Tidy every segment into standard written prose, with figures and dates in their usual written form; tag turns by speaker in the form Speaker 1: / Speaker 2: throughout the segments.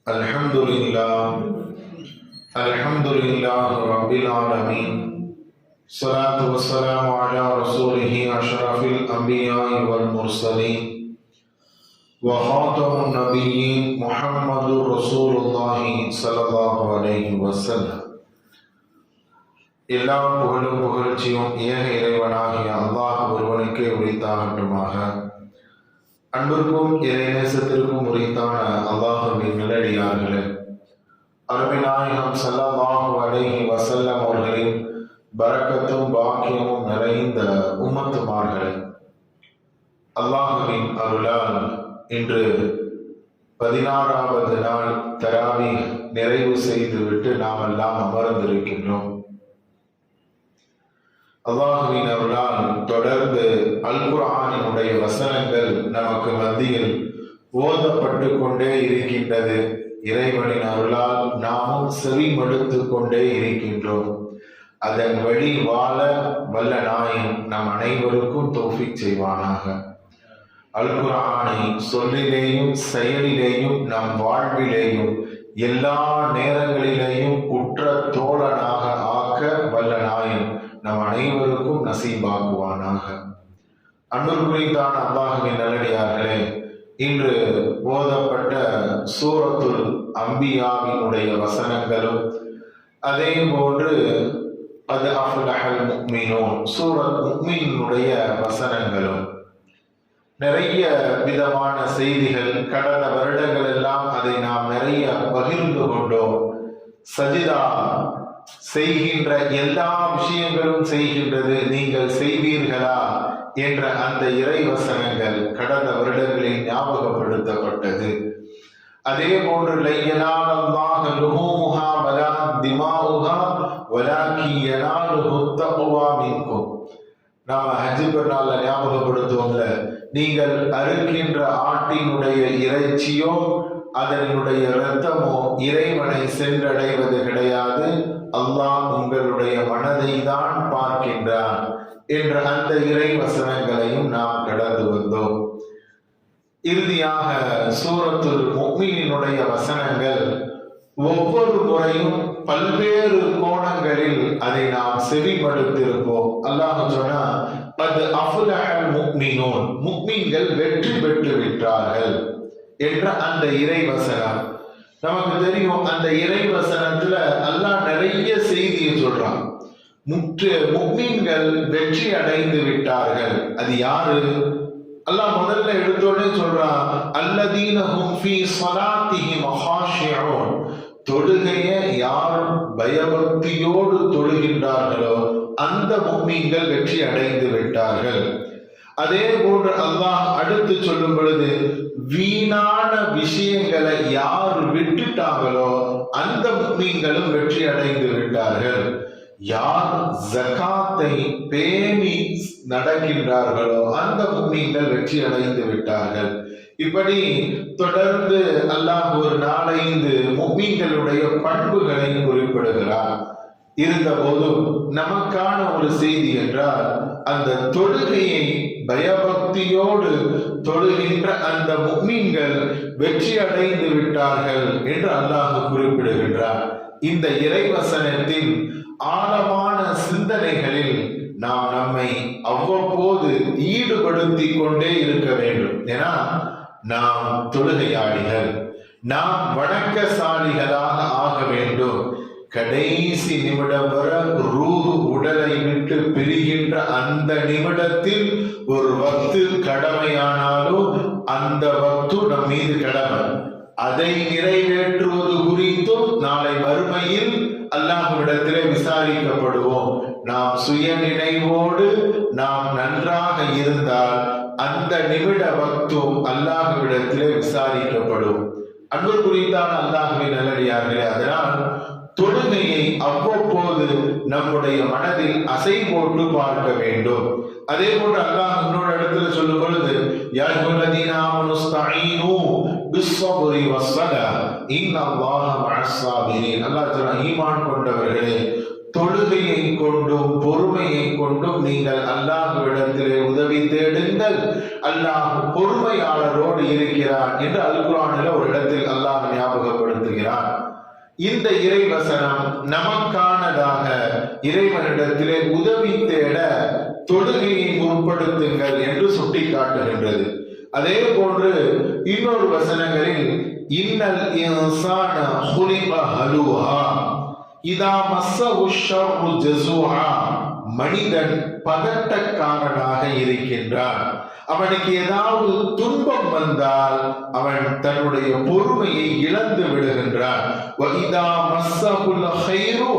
Speaker 1: Alhamdulillah Rabbil Alameen. Salatu wassalamu ala rasulihi ashrafil anbiya'i wal mursaleen wa khatamun nabiyyin Muhammadur Rasulullahi sallallahu alayhi wa sallam. எல்லா புகழும் புகழ்ச்சியும் ஏக இறைவனாகிய அல்லாஹ் ஒருவனுக்கே உரித்தாகட்டுமாக. அன்பிற்கும் இறைநேசத்திற்கும் உரித்தான அல்லாஹ்வின் நல்லடியார்களே, அருமை நாயகம் ஸல்லல்லாஹு அலைஹி வஸல்லம் அவர்களின் பரக்கத்தும் பாக்கியமும் நிறைந்த உம்மத்துமார்களே, அல்லாஹ்வின் அருளால் இன்று 16வது நாள் தராவீஹ் நிறைவு செய்துவிட்டு நாம் எல்லாம் அமர்ந்திருக்கின்றோம். அல்லாஹுவின் அருளால் தொடர்ந்து அல் குர்ஆனினுடைய வசனங்கள் நமக்கு மத்தியில் ஓதப்பட்டு கொண்டே இருக்கின்றது. இறைவனின் அருளால் நாமும் செவி மடுத்து கொண்டே இருக்கின்றோம். அதன் வழி வாழ வல்ல நாயன் நம் அனைவருக்கும் தௌஃபீக் செய்வானாக. அல் குர்ஆனை சொல்லிலேயும் செயலிலேயும் நம் வாழ்விலேயும் எல்லா நேரங்களிலேயும் உற்ற தோழனாக ஆக்க வல்ல நாயன் நம் அனைவருக்கும் நசீபாக்குவானாக. அன்புக்குரித்தான அல்லாஹ்வின் நல்லடியார்களே, இன்று ஓதப்பட்ட சூரத்துல் அம்பியாவினுடைய வசனங்களும் அதே போன்று அது அஃப்லஹல் முஃமினூன் சூரத் முஃமினுடைய வசனங்களும் நிறைய விதமான செய்திகள். கடந்த வருடங்கள் எல்லாம் அதை நாம் நிறைய பகிர்ந்து கொண்டோம். சஜிதா செய்கின்ற எல்லா விஷயங்களும் செய்கின்றது நீங்கள் செய்வீர்களா என்ற அந்த இறை வசனங்கள் கடந்த வருடங்களில் ஞாபகப்படுத்தப்பட்டது. அதே போன்று லையனாலல்லாஹு லுஹூமுஹா வலா திமாஉஹா வலாக்கி யனாலுஹு தக்வா மின்கும். நாம ஹஜ் பெருநாள்ல ஞாபகப்படுத்துவோம்ல, நீங்கள் அறுக்கின்ற ஆட்டினுடைய இறைச்சியோ அதனுடைய இரத்தமோ இறைவனை சென்றடைவது கிடையாது, அல்லாஹ் உங்களுடைய மனதை தான் பார்க்கின்றான் என்ற அந்த இறை வசனங்களையும் நாம் கடந்து வந்தோம். இறுதியாக சூரத்துல் முஃமினினுடைய வசனங்கள் ஒவ்வொரு முறையும் பல்வேறு கோணங்களில் அதை நாம் செவிமடுத்திருப்போம். அல்லாஹ் சொன்னா அது அஃப்லஹல் முஃமினூன், முஃமின்கள் வெற்றி பெற்று விட்டார்கள் என்ற அந்த இறை வசனம் நமக்கு தெரியும். அந்த இறை வசனத்துல அல்லாஹ் நிறைய செய்தியை சொல்றான். முஃமின்கள் வெற்றி அடைந்து விட்டார்கள். அது யாரு? அல்லாஹ் முதல்ல எடுத்தோடனே சொல்றான், அல்லதீன ஹும் ஃபீ ஸலாத்திஹிம் ஹாஷிஊன். தொழுகையை யார் பயபக்தியோடு தொழுகின்றார்களோ அந்த முஃமின்கள் வெற்றி அடைந்து விட்டார்கள். அதே போன்று அல்லாஹ் அடுத்து சொல்லும் பொழுது, வீணான விஷயங்களை யார் விட்டுட்டாங்களோ அந்த முஃமின்களும் வெற்றி அடைந்து விட்டார்கள். யார் ஜகாத்தை பேணி நடக்கின்றார்களோ அந்த முஃமின்கள் வெற்றி அடைந்து விட்டார்கள். இப்படி தொடர்ந்து அல்லாஹ் ஒரு 4-5 முஃமின்களுடைய பண்புகளை குறிப்பிடுகிறார். இருந்த போதும் நமக்கான ஒரு செய்தி என்றால், அந்த தொழுகையை பயபக்தியோடு தொழுகின்ற அந்த முஃமின்கள் வெற்றி அடைந்து விட்டார்கள் என்று அல்லாஹ் குறிப்பிடுகின்றார். இந்த இறைவசனத்தின் ஆழமான சிந்தனைகளில் நாம் நம்மை அவ்வப்போது ஈடுபடுத்தி கொண்டே இருக்க வேண்டும். ஏன்னா நாம் தொழுகையாளிகள், நாம் வணக்கசாலிகளாக ஆக வேண்டும். கடைசி நிமிடம் வர ரூஹ் உடலை விட்டு பிரிகின்ற அந்த நிமிடத்தில் ஒரு வக்து கடமையானாலும் அந்த வக்து நம் மீது கடமை. அதை நிறைவேற்றுவது குறித்தும் நாளை மறுமையில் அல்லாஹ்விடத்திலே விசாரிக்கப்படுவோம். நாம் சுய நினைவோடு நாம் நன்றாக இருந்தால் அந்த நிமிட வக்தும் அல்லாஹ்விடத்திலே விசாரிக்கப்படும். அன்பு குறித்தான அல்லாஹ்வின் நல்லடியார்களே, அதனால் தொழுகையை அவ்வப்போது நம்முடைய மனதில் அசை போட்டு பார்க்க வேண்டும். அதே போன்று அல்லாஹ் இன்னொரு இடத்துல சொல்லும் பொழுது, யா அய்யுஹல்லதீன ஆமனு ஸ்தஈனு பிஸ்ஸப்ரி வஸ்ஸலாஹ் இன்னல்லாஹ மஅஸ்ஸாபிரீன். அல்லாஹ் சொல்றான், ஈமான் கொண்டவர்களே, தொழுகையை கொண்டும் பொறுமையை கொண்டும் நீங்கள் அல்லாஹ்விடத்திலே உதவி தேடுங்கள், அல்லாஹ் பொறுமையாளரோடு இருக்கிறார் என்று அல் குர்ஆனில் ஒரு இடத்தில் அல்லாஹ் ஞாபகப்படுத்த சொல்கிறான். இந்த இறைவசனம் நமக்கானதாக இறைவனிடத்திலே உதவி தேட தொழுகையை முற்படுத்துங்கள் என்று சுட்டிக்காட்டுகின்றது. அதே போன்று இன்னொரு வசனங்களில் இன்னல் இன்சான ஹுலிக ஹலூஹா இதா மஸ்ஸஹு ஷர்ரு ஜஸூஆ, மனிதன் பதட்டக்காரனாக இருக்கின்றான். அவனுக்கு ஏதாவது துன்பம் வந்தால் அவன் தன்னுடைய பொறுமையை இழந்து விடுகின்றான். வஇதா மஸ்ஸஹுல் கைரு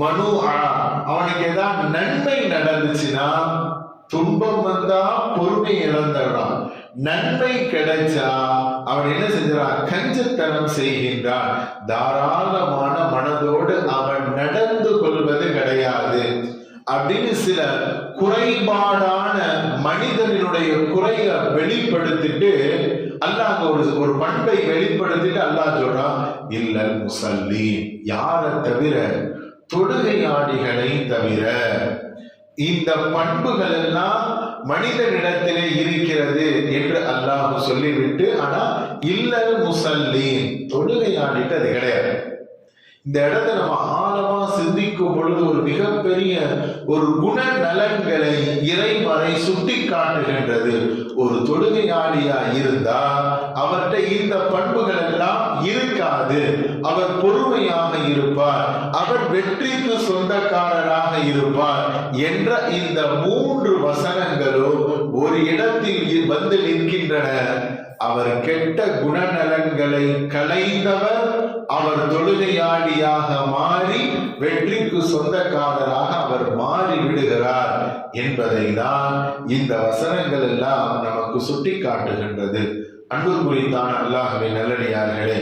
Speaker 1: மனூஆ, அவனுக்கு ஏதாவது நன்மை நடந்துச்சுன்னா, துன்பம் வந்தா பொறுமை இழந்துடுறான், நன்மை கிடைச்சா அவன் என்ன செஞ்சான்? கஞ்சத்தனம் செய்கின்றான். தாராளமான மனதோடு அவன் நடந்து கொள்வது கிடையாது. அப்படின்னு சில குறைபாடான மனிதனுடைய குறைய வெளிப்படுத்திட்டு அல்லாஹ் ஒரு பண்பை வெளிப்படுத்திட்டு அல்லாஹ் சொல்றான், இல்லல் முஸல்லீன், யாரை தவிர? தொழுகையாளிகளை தவிர. இந்த பண்புகள் எல்லாம் மனிதனிடத்திலே இருக்கிறது என்று அல்லாஹ் சொல்லிவிட்டு, ஆனா இல்லல் முஸல்லீன், தொழுகையாளிட்டு அது கிடையாது. இந்த இடத்தை நம்ம ஆழமா சிந்திக்கும் பொழுது ஒரு மிகப்பெரிய ஒரு குண நலன்களை இறைமறை சுட்டி காட்டுகின்றது. ஒரு தொழுகையாளியா இருந்தா அவர்கிட்ட இந்த பண்புகள் எல்லாம் இருக்காது. அவர் பொறுமையாக இருப்பார், அவர் வெற்றிக்கு சொந்தக்காரராக இருப்பார் என்ற இந்த 3 வசனங்களும் ஒரு இடத்தில் வந்து நிற்கின்றன. அவர் கெட்ட குணநலன்களை களைந்தவர், அவர் தொழுகையாளியாக மாறி வெற்றிக்கு சொந்தக்காரராக அவர் மாறி விடுகிறார் என்பதை தான் இந்த வசனங்கள் எல்லாம் நமக்கு சுட்டி காட்டுகின்றது. அன்பு குறித்தான் அல்லாஹ்வின் நல்லடியார்களே,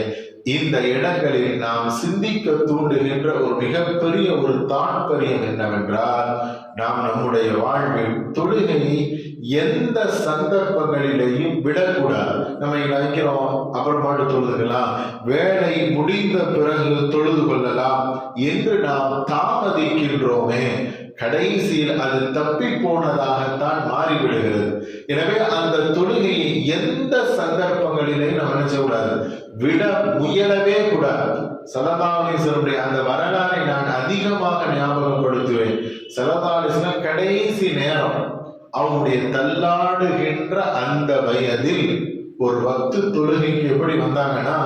Speaker 1: இந்த இடங்களில் நாம் சிந்திக்க தூண்டுகின்ற ஒரு மிகப்பெரிய ஒரு தாற்பயம் என்னவென்றால், நாம் நம்முடைய வாழ்வில் தொழுகையை எந்த சந்தர்ப்பங்களிலேயும் விடக்கூடாது. நம்ம நினைக்கிறோம் அப்புறமாட்டு தொழுதுக்கலாம், வேலை முடிந்த பிறகு தொழுது கொள்ளலாம் என்று நாம் தாமதிக்கின்றோமே, கடைசியில் அது தப்பி போனதாகத்தான் மாறிவிடுகிறது. எனவே அந்த தொழுகையை எந்த சந்தர்ப்பங்களிலேயும் நம்ம நினைச்சக்கூடாது, விட முயலவே கூடாது. ஸல்லல்லாஹு அலைஹி வஸல்லம் அந்த வரலாறை நான் அதிகமாக ஞாபகப்படுத்துவேன். ஸல்லல்லாஹு அலைஹி வஸல்லம் கடைசி நேரம் அவனுடைய தள்ளாடுகின்ற அந்த வயதில் ஒரு வக்து தொழுகைக்கு எப்படி வந்தாங்கன்னா,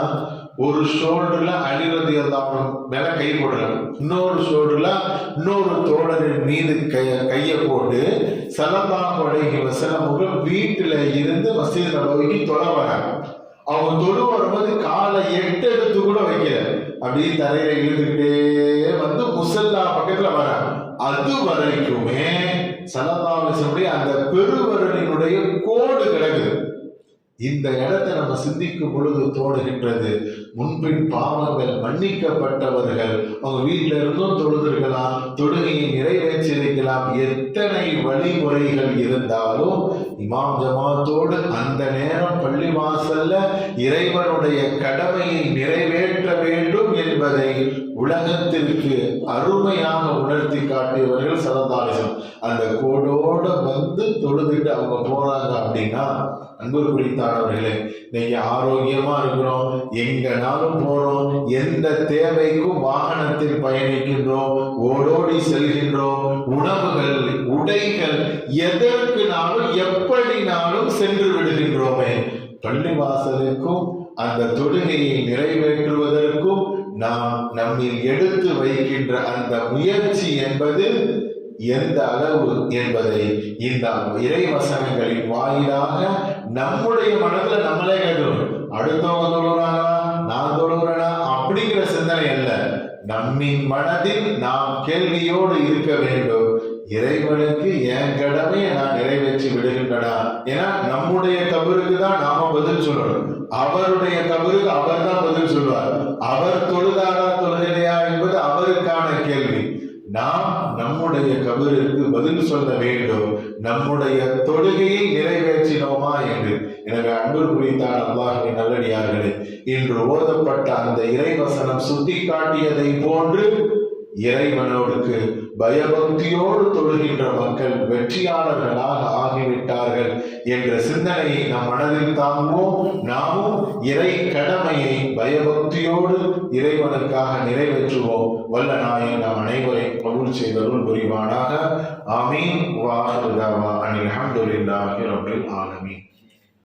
Speaker 1: ஒரு ஷோல்டர்ல அலி ரலியல்லாஹு மேல கை போடலாம், இன்னொரு ஷோல்டர்ல இன்னொரு தோழரின் மீது கையை போட்டு ஸல்லல்லாஹு அலைஹி வஸல்லம் வீட்டுல இருந்து மஸ்ஜித் நபவிக்கு தொழ வராங்க. அவங்க தொழு வரும்போது காலை 8 எடுத்து கூட வைக்கல, அப்படியே தரையில இழுத்துக்கிட்டே வந்து முசல்லா பக்கத்துல வராங்க. அது வரைக்குமே ஸல்லல்லாஹு அலைஹி வஸல்லம் அந்த பெருவரலினுடைய கோடு கிடக்குது. இந்த இடத்தை நம்ம சிந்திக்கும் பொழுது தோணுகின்றது, முன்பின் பாவங்கள் மன்னிக்கப்பட்டவர்கள் அவங்க வீட்டில இருந்தும் தொழுதிருக்கலாம், தொழுகையை நிறைவேற்றிருக்கலாம். எத்தனை வழிமுறைகள் இருந்தாலும் இமாம் ஜமாத்தோடு அந்த நேரம் பள்ளிவாசல்ல இறைவனுடைய கடமையை நிறைவேற்ற வேண்டும் என்பதை உலகத்திற்கு அருமையாக உணர்த்தி காட்டியவர்கள் ஸல்லல்லாஹு அலைஹி வஸல்லம். அந்த கோடோட வந்து தொழுதுட்டு அவங்க போறாங்க அப்படின்னா, அன்பு குறித்தானவர்களே, நீங்க ஆரோக்கியமா இருக்கிறோம், எங்கனாலும் போறோம், எந்த தேவைக்கும் வாகனத்தில் பயணிக்கின்றோம், ஓடோடி செல்கின்றோம், உணவுகள், உடைகள், எதற்குனாலும் எப்படினாலும் சென்று விடுகின்றோமே, பள்ளிவாசலுக்கும் அந்த தொழுகையை நிறைவேற்றுவதற்கும் நாம் நம்மில் எடுத்து வைக்கின்ற அந்த முயற்சி என்பது எந்த அளவு என்பதை இந்த இறைவசனங்களின் வாயிலாக நம்முடைய மனதுல நம்மளே கேட்கிறோம். அடுத்தவங்க தொழுகிறாங்களா, நான் தொழுகிறேனா அப்படிங்கிற சிந்தனை அல்ல. நம்மின் மனதில் நாம் கேள்வியோடு இருக்க வேண்டும், இறைவனுக்கு என் கடமையை நான் நிறைவேற்றி விடுகின்றனா? ஏன்னா நம்முடைய கபருக்கு தான் நாம பதில் சொல்லணும், அவருடைய கபருக்கு அவர் தான் பதில் சொல்வார். அவர் தொழுதாரா தொழுகலையா என்பது அவருக்கான கேள்வி. நாம் நம்முடைய கபருக்கு பதில் சொல்ல வேண்டும், நம்முடைய தொழுகையை நிறைவேற்றினோமா என்று. எனவே அன்பு குறித்தான் அல்லாஹ்வின் நல்லடியார்களே, இன்று ஓதப்பட்ட அந்த இறைவசனம் சுட்டி காட்டியதை போன்று இறைவனோடுக்கு பயபக்தியோடு தொழுகின்ற மக்கள் வெற்றியாளர்களாக ஆகிவிட்டார்கள் என்ற சிந்தனையை நம் மனதில் தாங்குவோம். நாமும் இறை கடமையை பயபக்தியோடு இறைவனுக்காக நிறைவேற்றுவோம். வல்ல நாயன் நாம் அனைவரையும் கபூல் செய்தருள் புரிவானாக. ஆமீன். வாஹிரு தஅவானா அனில் ஹம்துலில்லாஹி ரப்பில் ஆலமீன்.